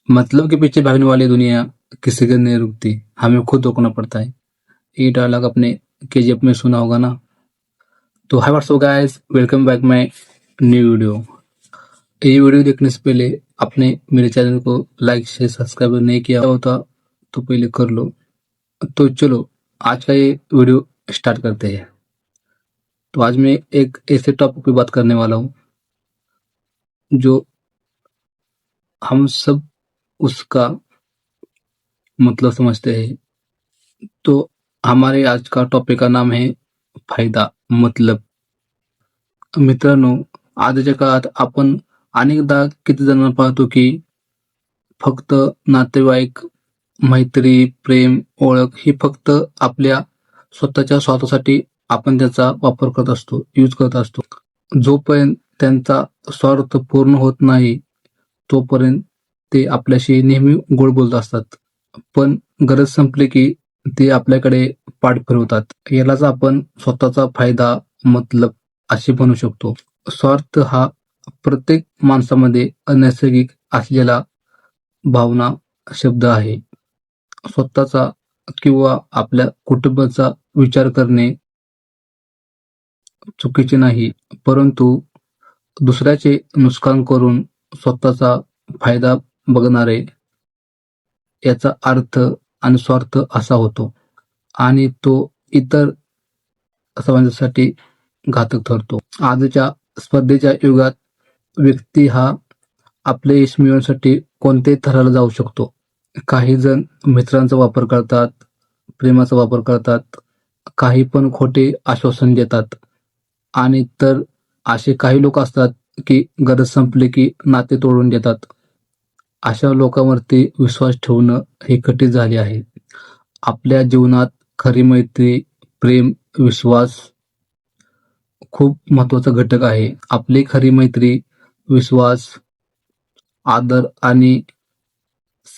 मतलब के पीछे भागने वाली दुनिया किसी के नहीं रुकती, हमें खुद रोकना पड़ता है। ये डायलॉग अपने केजीएफ में सुना होगा ना। तो hi what's up guys, welcome back my new video. ये वीडियो देखने से पहले आपने मेरे चैनल को लाइक शेयर सब्सक्राइब नहीं किया होता तो पहले कर लो। तो चलो आज का ये वीडियो स्टार्ट करते हैं। तो आज मैं एक ऐसे टॉपिक पे बात करने वाला हूँ जो हम सब उसका मतलब समझते हैं। तो हमारे आज का टॉपिक का नाम है फायदा मतलब। मित्रांनो, आजच्या काळात आपण अनेकदा किती जणांना पाहतो की फक्त नातेवाईक, मैत्री, प्रेम, ओळख ही फक्त आपल्या स्वतःच्या स्वार्थासाठी आपण त्याचा वापर करत असतो, यूज करत असतो. जोपर्यंत त्यांचा स्वार्थ पूर्ण होत नाही तोपर्यंत ते आपल्याशी नेहमी गोड बोलत असतात. पण गरज संपली की ते आपल्याकडे पाठ फिरवतात. यालाच आपण स्वतःचा फायदा मतलब असे म्हणू शकतो. स्वार्थ हा प्रत्येक माणसामध्ये अनैसर्गिक असलेला भावना शब्द आहे. स्वतःचा किंवा आपल्या कुटुंबाचा विचार करणे चुकीचे नाही, परंतु दुसऱ्याचे नुकसान करून स्वतःचा फायदा बघणारे याचा अर्थ आणि स्वार्थ असा होतो आणि तो इतर समाजासाठी घातक ठरतो. आजच्या स्पर्धेच्या युगात व्यक्ती हा आपले यश मिळवण्यासाठी कोणत्याही थराला जाऊ शकतो. काही जण मित्रांचा वापर करतात, प्रेमाचा वापर करतात, काही पण खोटे आश्वासन देतात आणि तर असे काही लोक असतात की गरज संपली की नाते तोडून देतात. अशा लोकांवरती विश्वास ठेवणं हे कठीण झाले आहे. आपल्या जीवनात खरी मैत्री, प्रेम, विश्वास खूप महत्वाचा घटक आहे. आपली खरी मैत्री, विश्वास, आदर आणि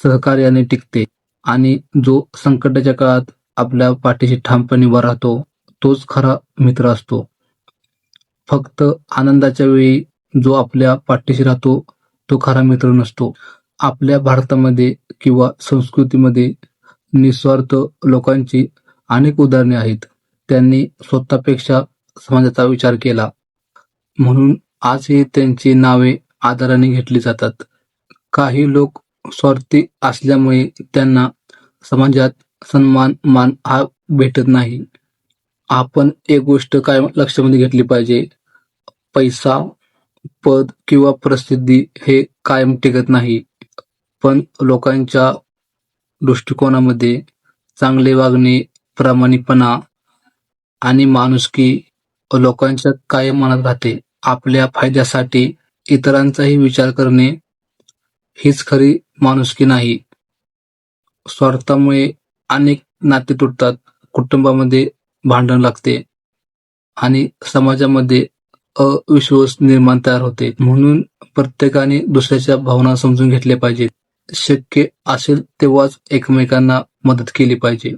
सहकार्याने टिकते आणि जो संकटाच्या काळात आपल्या पाठीशी ठामपणे उभा राहतो तोच खरा मित्र असतो. फक्त आनंदाच्या वेळी जो आपल्या पाठीशी राहतो तो खरा मित्र नसतो. आपल्या भारतामध्ये किंवा संस्कृतीमध्ये निस्वार्थ लोकांची अनेक उदाहरणे आहेत. त्यांनी स्वतःपेक्षा समाजाचा विचार केला म्हणून आजही त्यांची नावे आदराने घेतली जातात. काही लोक स्वार्थी असल्यामुळे त्यांना समाजात सन्मान मान हा भेटत नाही. आपण एक गोष्ट काय लक्षामध्ये घेतली पाहिजे, पैसा, पद किंवा प्रसिद्धी हे कायम टिकत नाही, पण लोकांच्या दृष्टिकोनामध्ये चांगले वागणे, प्रामाणिकपणा आणि माणुसकी लोकांच्या कायम मनात राहते. आपल्या फायद्यासाठी इतरांचाही विचार करणे हीच खरी माणुसकी नाही. स्वार्थामुळे अनेक नाते तुटतात, कुटुंबामध्ये भांडण लागते आणि समाजामध्ये अविश्वास निर्माण तयार होते. म्हणून प्रत्येकाने दुसऱ्याच्या भावना समजून घेतल्या पाहिजेत. शक्य असेल तेव्हाच एकमेकांना मदत केली पाहिजे.